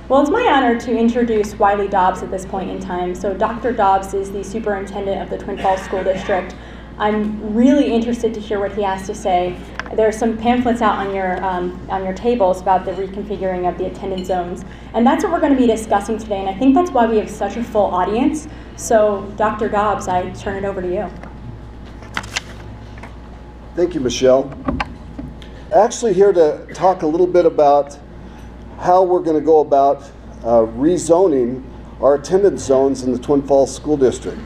Well, it's my honor to introduce Wiley Dobbs at this point in time. So Dr. Dobbs is the superintendent of the Twin Falls School District. I'm really interested to hear what he has to say. There are some pamphlets out on your tables about the reconfiguring of the attendance zones, and that's what we're going to be discussing today, and I think that's why we have such a full audience. So Dr. Dobbs, I turn it over to you. Thank you, Michelle. Actually here to talk a little bit about how we're going to go about rezoning our attendance zones in the Twin Falls School District.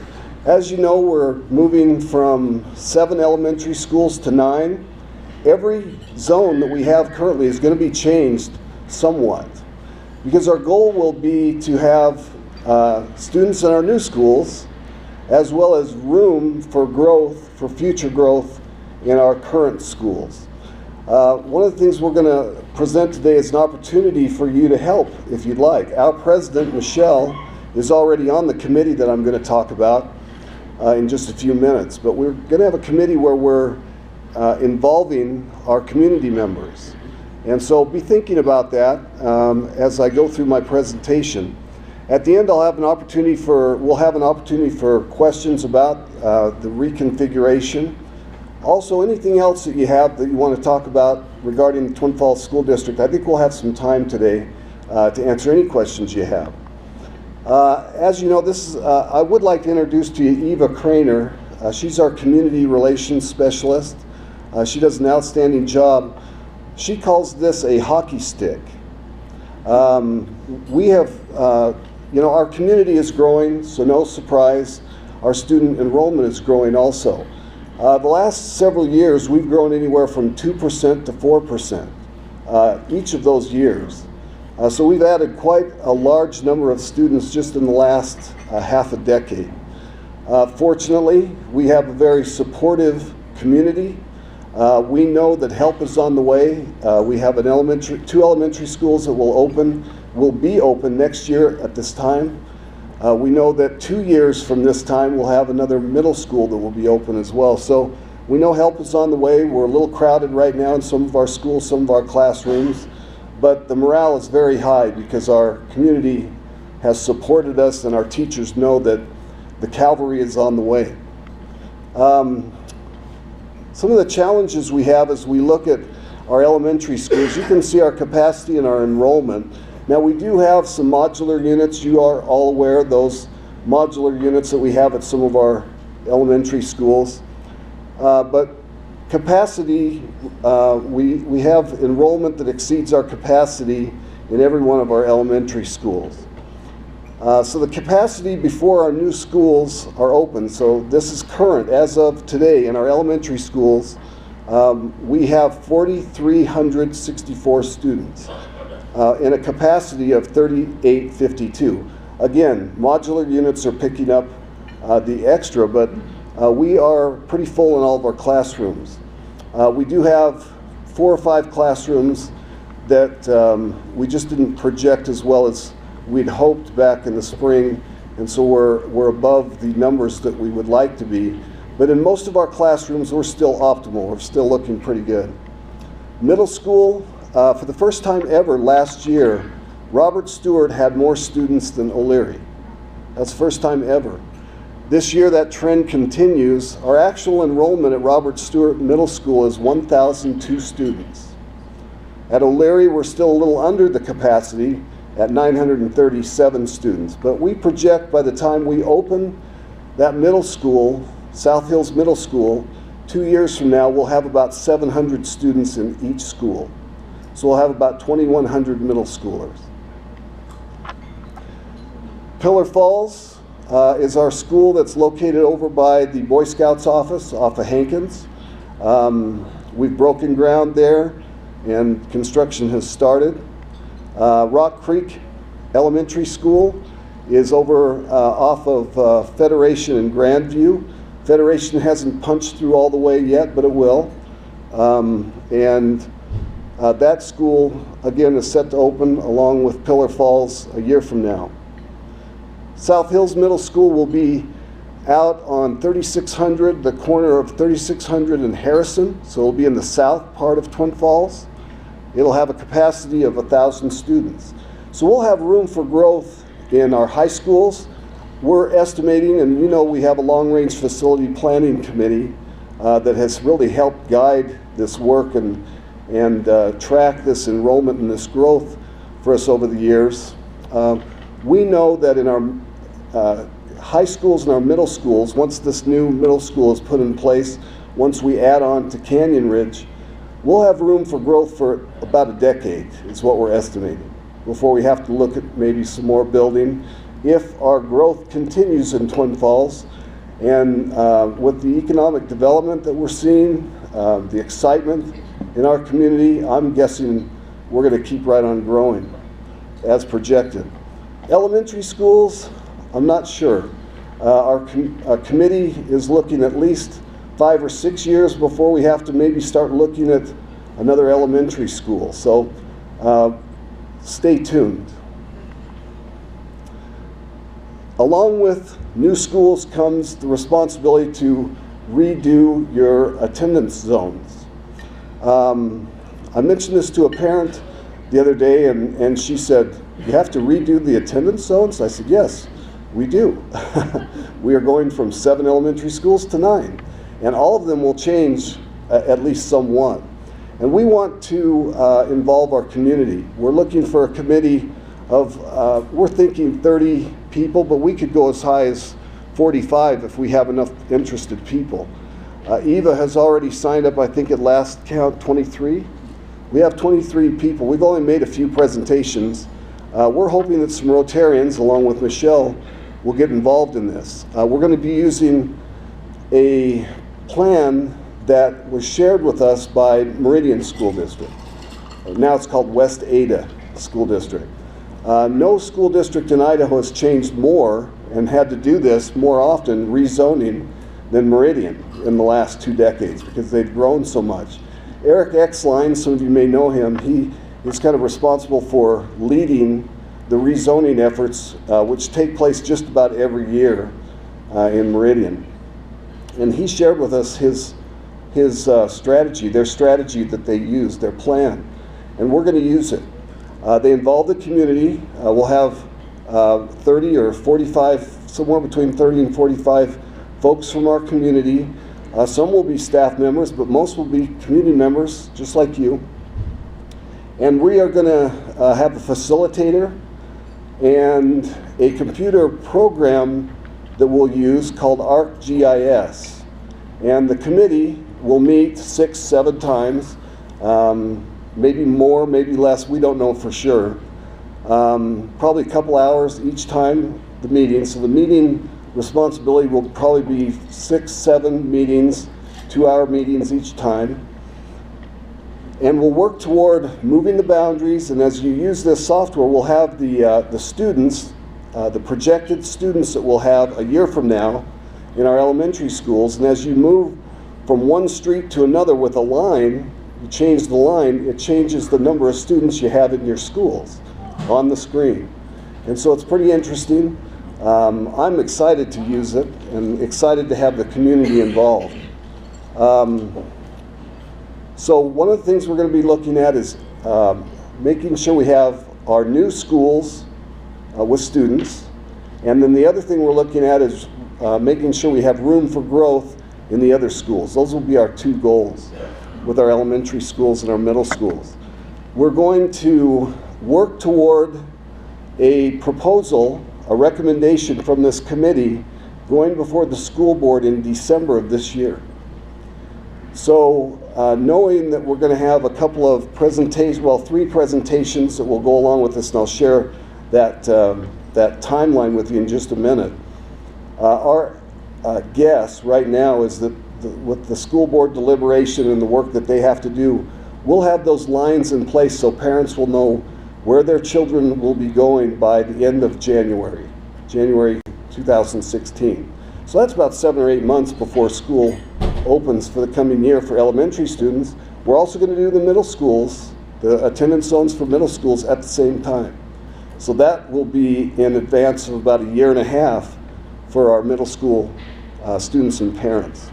As you know, we're moving from 7 elementary schools to 9. Every zone that we have currently is going to be changed somewhat, because our goal will be to have students in our new schools, as well as room for growth, for future growth in our current schools. One of the things we're going to present today is an opportunity for you to help if you'd like. Our president, Michelle, is already on the committee that I'm going to talk about in just a few minutes. But we're going to have a committee where we're involving our community members. And so be thinking about that as I go through my presentation. At the end, we'll have an opportunity for questions about the reconfiguration. Also, anything else that you have that you want to talk about regarding the Twin Falls School District, I think we'll have some time today to answer any questions you have. As you know, I would like to introduce to you Eva Craner. She's our community relations specialist. She does an outstanding job. She calls this a hockey stick. We have, our community is growing, so no surprise. Our student enrollment is growing also. The last several years, we've grown anywhere from 2% to 4% each of those years. So we've added quite a large number of students just in the last half a decade. Fortunately, we have a very supportive community. We know that help is on the way. We have two elementary schools that will be open next year at this time. We know that 2 years from this time, we'll have another middle school that will be open as well. So we know help is on the way. We're a little crowded right now in some of our schools, some of our classrooms, but the morale is very high because our community has supported us and our teachers know that the cavalry is on the way. Some of the challenges we have as we look at our elementary schools, you can see our capacity and our enrollment. Now, we do have some modular units. You are all aware of those modular units that we have at some of our elementary schools. But capacity, we have enrollment that exceeds our capacity in every one of our elementary schools. So the capacity before our new schools are open, so this is current as of today in our elementary schools, we have 4,364 students. In a capacity of 3,852. Again, modular units are picking up the extra, but we are pretty full in all of our classrooms. We do have 4 or 5 classrooms that we just didn't project as well as we'd hoped back in the spring, and so we're above the numbers that we would like to be. But in most of our classrooms, we're still optimal. We're still looking pretty good. Middle school, for the first time ever last year, Robert Stewart had more students than O'Leary. That's the first time ever. This year that trend continues. Our actual enrollment at Robert Stewart Middle School is 1,002 students. At O'Leary, we're still a little under the capacity at 937 students. But we project by the time we open that middle school, South Hills Middle School, 2 years from now, we'll have about 700 students in each school. So we'll have about 2,100 middle schoolers. Pillar Falls is our school that's located over by the Boy Scouts office off of Hankins. We've broken ground there and construction has started. Rock Creek Elementary School is over off of Federation and Grandview. Federation hasn't punched through all the way yet, but it will. That school, again, is set to open along with Pillar Falls a year from now. South Hills Middle School will be out on 3600, the corner of 3600 and Harrison, so it'll be in the south part of Twin Falls. It'll have a capacity of 1,000 students. So we'll have room for growth in our high schools. We're estimating, and you know we have a long-range facility planning committee that has really helped guide this work and track this enrollment and this growth for us over the years. We know that in our high schools and our middle schools, once this new middle school is put in place, once we add on to Canyon Ridge, we'll have room for growth for about a decade, is what we're estimating, before we have to look at maybe some more building. If our growth continues in Twin Falls, and with the economic development that we're seeing, the excitement in our community, I'm guessing we're going to keep right on growing as projected. Elementary schools, I'm not sure. Our committee is looking at least 5 or 6 years before we have to maybe start looking at another elementary school. So stay tuned. Along with new schools comes the responsibility to redo your attendance zones. I mentioned this to a parent the other day, and she said, "You have to redo the attendance zones?" I said, "Yes, we do." We are going from 7 elementary schools to 9, and all of them will change at least somewhat. And we want to involve our community. We're looking for a committee of, we're thinking 30 people, but we could go as high as 45 if we have enough interested people. Eva has already signed up, I think at last count, 23. We have 23 people. We've only made a few presentations. We're hoping that some Rotarians, along with Michelle, will get involved in this. We're going to be using a plan that was shared with us by Meridian School District. Now it's called West Ada School District. No school district in Idaho has changed more and had to do this more often, rezoning, than Meridian in the last 2 decades because they've grown so much. Eric Exline, some of you may know him, he is kind of responsible for leading the rezoning efforts, which take place just about every year in Meridian. And he shared with us his strategy, their strategy that they use, their plan, and we're going to use it. They involve the community. We'll have 30 or 45, somewhere between 30 and 45 folks from our community. Some will be staff members, but most will be community members, just like you. And we are going to have a facilitator and a computer program that we'll use called ArcGIS. And the committee will meet 6, 7 times, maybe more, maybe less, we don't know for sure. Probably a couple hours each time, the meeting. So the meeting responsibility will probably be 6, 7 meetings, 2-hour meetings each time. And we'll work toward moving the boundaries, and as you use this software, we'll have the students, the projected students that we'll have a year from now in our elementary schools, and as you move from one street to another with a line, you change the line, it changes the number of students you have in your schools on the screen. And so it's pretty interesting. I'm excited to use it and excited to have the community involved. So one of the things we're going to be looking at is making sure we have our new schools with students. And then the other thing we're looking at is making sure we have room for growth in the other schools. Those will be our 2 goals with our elementary schools and our middle schools. We're going to work toward a proposal, a recommendation from this committee going before the school board in December of this year. So knowing that we're going to have a couple of presentations, well, 3 presentations that will go along with this, and I'll share that timeline with you in just a minute. Our guess right now is that with the school board deliberation and the work that they have to do, we'll have those lines in place so parents will know where their children will be going by the end of January 2016. So that's about 7 or 8 months before school opens for the coming year for elementary students. We're also going to do the middle schools, the attendance zones for middle schools at the same time. So that will be in advance of about 1.5 years for our middle school students and parents.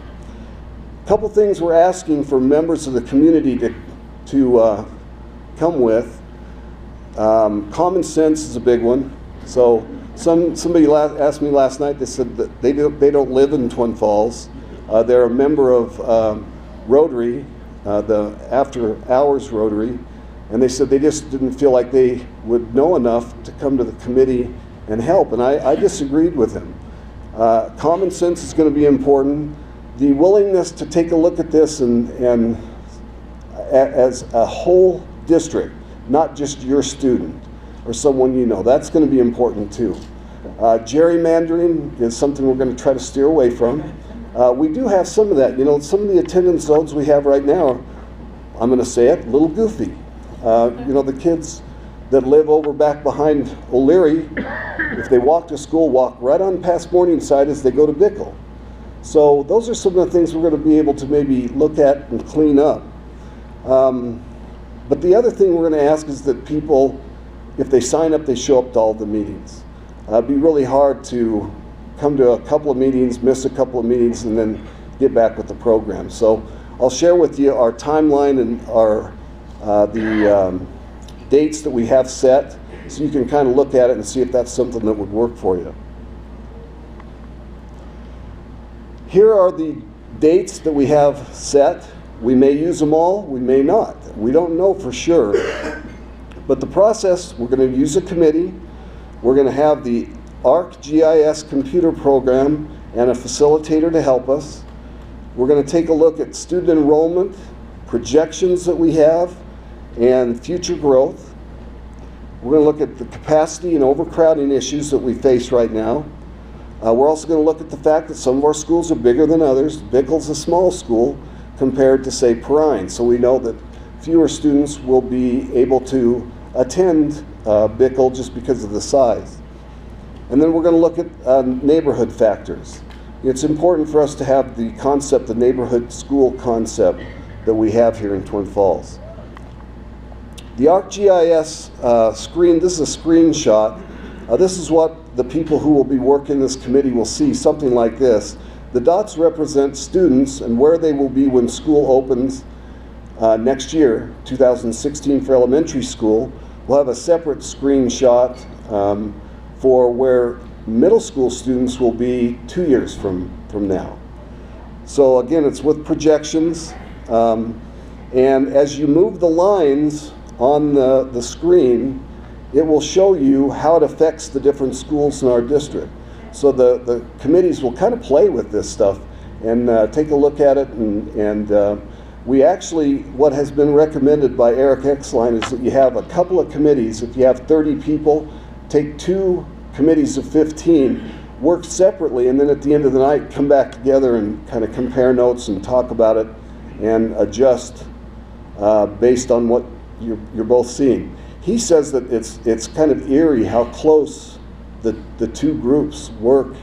A couple things we're asking for members of the community to come with. Common sense is a big one. So somebody asked me last night, they said that they don't live in Twin Falls. They're a member of Rotary, the After Hours Rotary, and they said they just didn't feel like they would know enough to come to the committee and help, and I disagreed with him. Common sense is going to be important. The willingness to take a look at this and as a whole district, not just your student or someone you know, that's going to be important too. Gerrymandering is something we're going to try to steer away from. We do have some of that. You know, some of the attendance zones we have right now, I'm going to say it, a little goofy. You know, the kids that live over back behind O'Leary, if they walk to school, walk right on past Morningside as they go to Bickle. So those are some of the things we're going to be able to maybe look at and clean up. But the other thing we're going to ask is that people, if they sign up, they show up to all the meetings. It'd be really hard to come to a couple of meetings, miss a couple of meetings, and then get back with the program. So I'll share with you our timeline and our the dates that we have set, so you can kind of look at it and see if that's something that would work for you. Here are the dates that we have set. We may use them all, we may not. We don't know for sure. But the process, we're going to use a committee. We're going to have the ArcGIS computer program and a facilitator to help us. We're going to take a look at student enrollment, projections that we have, and future growth. We're going to look at the capacity and overcrowding issues that we face right now. We're also going to look at the fact that some of our schools are bigger than others. Bickle's a small school compared to, say, Perrine. So we know that fewer students will be able to attend Bickle just because of the size. And then we're going to look at neighborhood factors. It's important for us to have the concept, the neighborhood school concept that we have here in Twin Falls. The ArcGIS screen, this is a screenshot. This is what the people who will be working this committee will see, something like this. The dots represent students and where they will be when school opens next year, 2016 for elementary school. We'll have a separate screenshot for where middle school students will be 2 years from now. So again, it's with projections. And as you move the lines on the screen, it will show you how it affects the different schools in our district. So the committees will kind of play with this stuff and take a look at it. And we actually, what has been recommended by Eric Exline is that you have a couple of committees. If you have 30 people, take 2 committees of 15, work separately, and then at the end of the night, come back together and kind of compare notes and talk about it and adjust based on what you're both seeing. He says that it's kind of eerie how close the 2 groups work.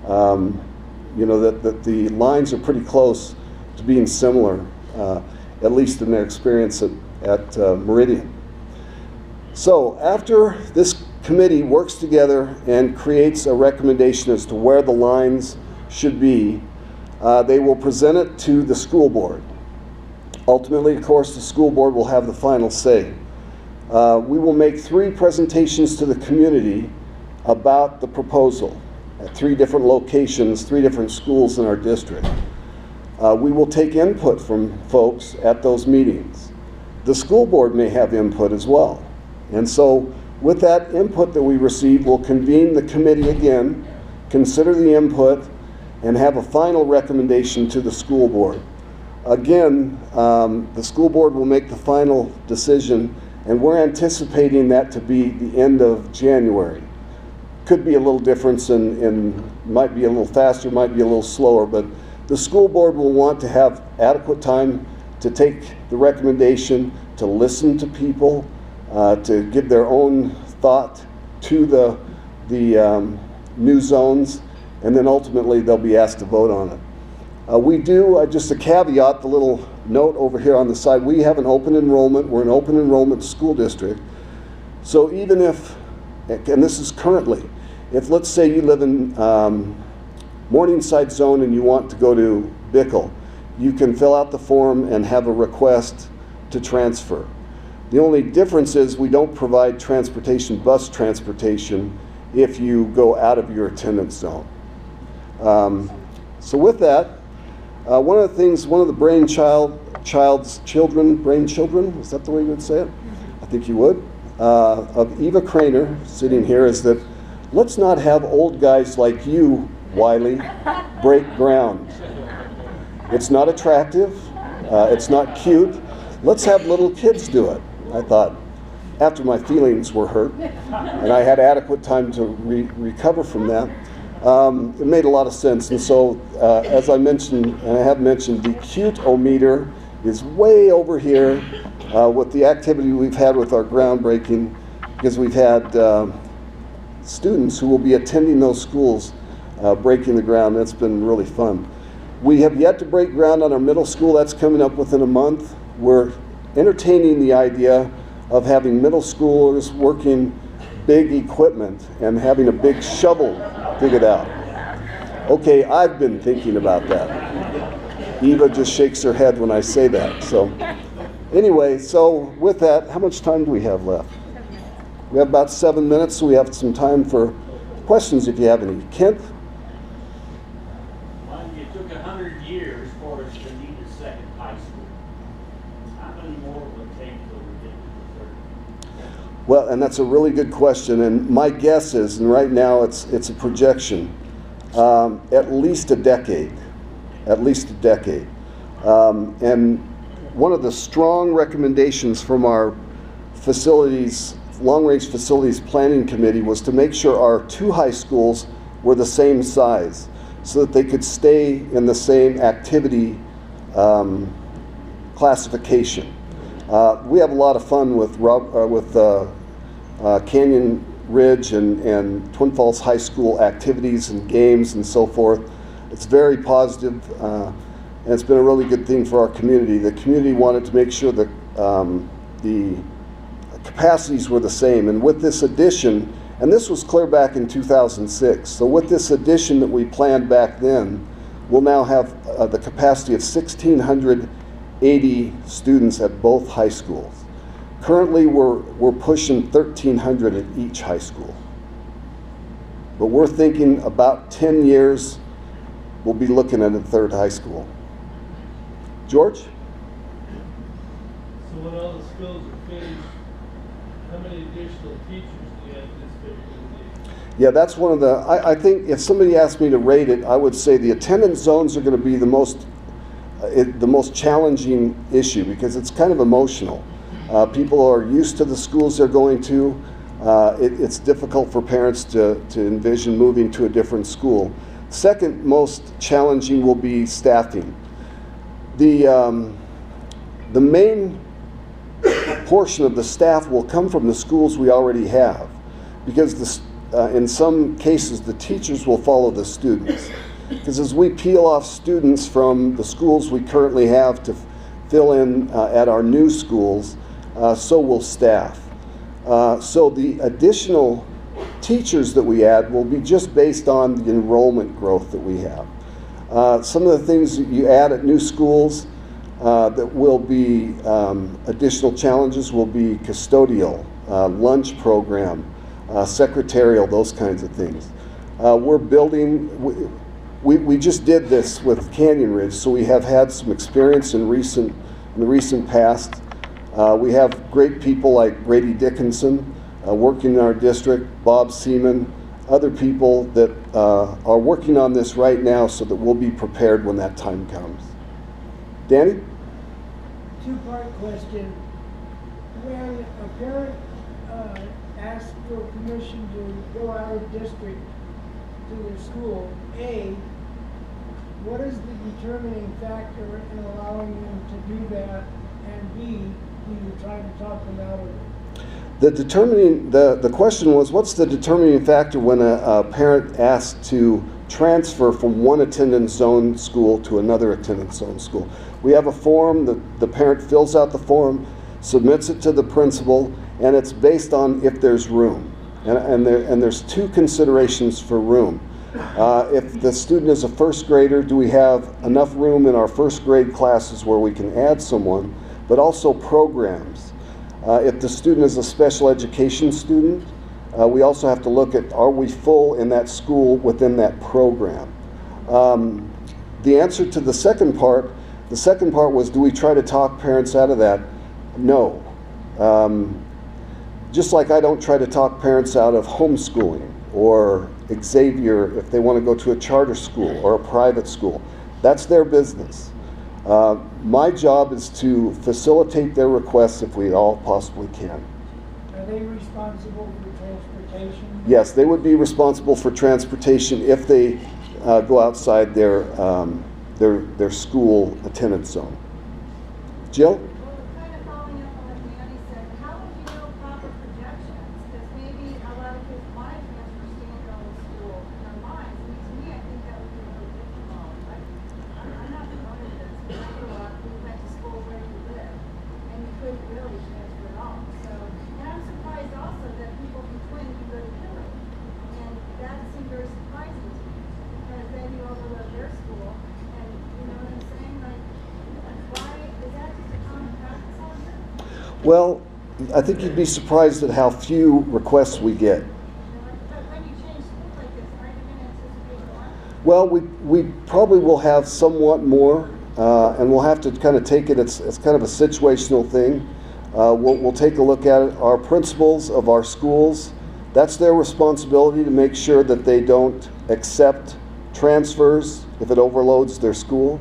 You know, that the lines are pretty close to being similar, at least in their experience at Meridian. So after this committee works together and creates a recommendation as to where the lines should be, they will present it to the school board. Ultimately, of course, the school board will have the final say. We will make 3 presentations to the community about the proposal at 3 different locations, 3 different schools in our district. We will take input from folks at those meetings. The school board may have input as well. And so with that input that we receive, we'll convene the committee again, consider the input, and have a final recommendation to the school board. Again, the school board will make the final decision, and we're anticipating that to be the end of January. Could be a little difference and might be a little faster, might be a little slower, but the school board will want to have adequate time to take the recommendation, to listen to people, to give their own thought to the new zones, and then ultimately they'll be asked to vote on it. We do, just a caveat, the little note over here on the side, we have an open enrollment. We're an open enrollment school district. So even if, and this is currently, if let's say you live in Morningside zone and you want to go to Bickle, you can fill out the form and have a request to transfer. The only difference is we don't provide transportation, bus transportation, if you go out of your attendance zone. So with that, one of the brainchildren, is that the way you would say it? I think you would, of Eva Craner, sitting here, is that let's not have old guys like you, Wiley, break ground. It's not attractive, it's not cute. Let's have little kids do it. I thought, after my feelings were hurt, and I had adequate time to recover from that, it made a lot of sense. And so, as I mentioned, and I have mentioned, the cute-o-meter is way over here with the activity we've had with our groundbreaking, because we've had students who will be attending those schools breaking the ground. That's been really fun. We have yet to break ground on our middle school. That's coming up within a month. We're entertaining the idea of having middle schoolers working big equipment and having a big shovel figured out. Okay, I've been thinking about that. Eva just shakes her head when I say that. So anyway, so with that, how much time do we have left? We have about 7 minutes, so we have some time for questions if you have any. Kent? Well, it took 100 years for us to need a second high school. How many more will it take till we get to the third? Well, and that's a really good question, and my guess is, and right now it's a projection, at least a decade. At least a decade. And one of the strong recommendations from our facilities, long-range facilities planning committee, was to make sure our 2 high schools were the same size so that they could stay in the same activity classification. We have a lot of fun with Canyon Ridge and Twin Falls High School activities and games and so forth. It's very positive, and it's been a really good thing for our community. The community wanted to make sure that the capacities were the same, and with this addition, and this was clear back in 2006, so with this addition that we planned back then, we'll now have the capacity of 1,680 students at both high schools. Currently, we're pushing 1,300 at each high school. But we're thinking about 10 years, we'll be looking at a 3rd high school. George? So when all the schools are finished, how many additional teachers do you anticipate you're going to need? Yeah, that's one of the, I think if somebody asked me to rate it, I would say the attendance zones are going to be the most challenging issue, because it's kind of emotional. People are used to the schools they're going to. It's difficult for parents to envision moving to a different school. Second most challenging will be staffing. The main portion of the staff will come from the schools we already have, because in some cases the teachers will follow the students. Because as we peel off students from the schools we currently have to fill in at our new schools, so will staff. So the additional teachers that we add will be just based on the enrollment growth that we have. Some of the things that you add at new schools that will be additional challenges will be custodial, lunch program, secretarial, those kinds of things. We're building, we just did this with Canyon Ridge, so we have had some experience in the recent past. We have great people like Brady Dickinson working in our district, Bob Seaman, other people that are working on this right now so that we'll be prepared when that time comes. Danny? Two-part question. When a parent asks for permission to go out of district to their school, A, what is the determining factor in allowing them to do that? And B, do you try to talk them out of it? The question was, what's the determining factor when a parent asks to transfer from one attendance zone school to another attendance zone school? We have a form, the parent fills out the form, submits it to the principal, and it's based on if there's room. And there's 2 considerations for room. If the student is a first grader, do we have enough room in our first grade classes where we can add someone, but also programs. If the student is a special education student, we also have to look at, are we full in that school within that program? The answer to the second part was, do we try to talk parents out of that? No. Just like I don't try to talk parents out of homeschooling or Xavier if they want to go to a charter school or a private school. That's their business. My job is to facilitate their requests if we all possibly can. Are they responsible for transportation? Yes, they would be responsible for transportation if they go outside their school attendance zone. Jill? Well, kind of following up on what Manny said, how would you know proper projections? Because maybe a lot of kids want to transfer standalone school in their minds. I mean, to me, I think that would be really difficult. I'm not promoting this. When I grew up, we went to school where you live, and you couldn't really transfer at all. So, and I'm surprised also that people from Twin can go to Hillary. And that seemed very surprising to me, because then you overload their school, and you know what I'm saying? Like, why, is that just a common practice out here? Well, I think you'd be surprised at how few requests we get. But when you change schools like this, aren't you going to anticipate more? Well, we probably will have somewhat more, and we'll have to kind of take it, it's kind of a situational thing. We'll take a look at it. Our principals of our schools, that's their responsibility to make sure that they don't accept transfers if it overloads their school.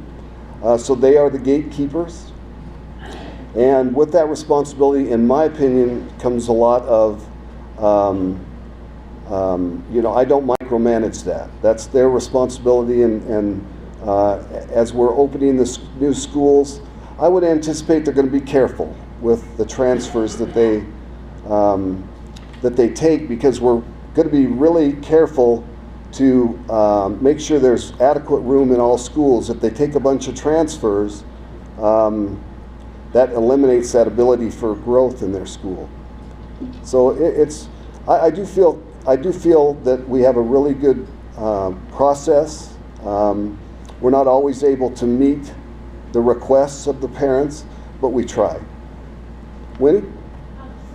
So they are the gatekeepers. And with that responsibility, in my opinion, comes a lot of, I don't micromanage that. That's their responsibility, and as we're opening the new schools, I would anticipate they're going to be careful with the transfers that they take, because we're going to be really careful to make sure there's adequate room in all schools. If they take a bunch of transfers, that eliminates that ability for growth in their school. So I do feel that we have a really good process. We're not always able to meet the requests of the parents, but we try. Winnie? So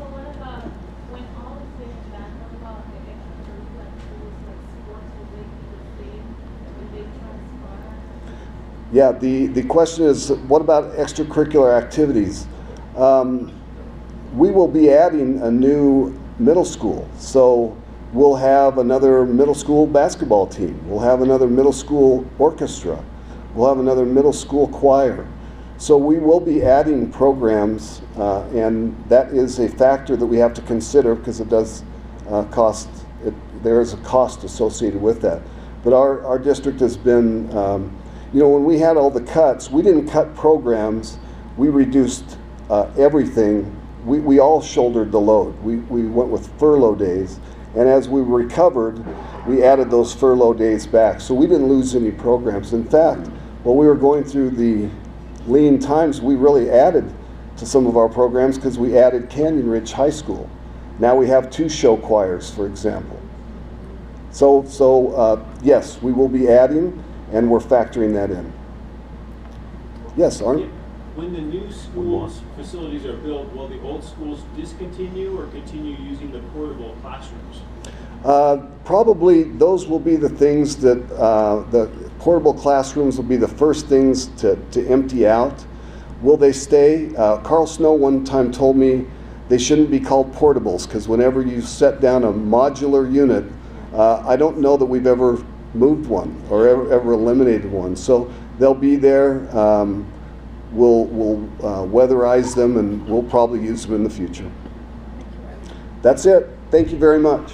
what about when all is said and done, what about the extracurricular activities like sports, will they be the same when they transpire? Yeah, the question is, what about extracurricular activities? We will be adding a new middle school. So we'll have another middle school basketball team. We'll have another middle school orchestra. We'll have another middle school choir. So we will be adding programs, and that is a factor that we have to consider, because it does cost, there is a cost associated with that. But our district has been, when we had all the cuts, we didn't cut programs, we reduced everything. We all shouldered the load. We went with furlough days, and as we recovered, we added those furlough days back. So we didn't lose any programs. In fact, while we were going through the lean times, we really added to some of our programs, because we added Canyon Ridge High School. Now we have 2 show choirs, for example. So yes, we will be adding, and we're factoring that in. Yes, Arne? When the new schools facilities are built, will the old schools discontinue or continue using the portable classrooms? Probably those will be the things that the portable classrooms will be the first things to empty out. Will they stay? Carl Snow one time told me they shouldn't be called portables, because whenever you set down a modular unit, I don't know that we've ever moved one or ever eliminated one. So they'll be there. We'll weatherize them, and we'll probably use them in the future. That's it. Thank you very much.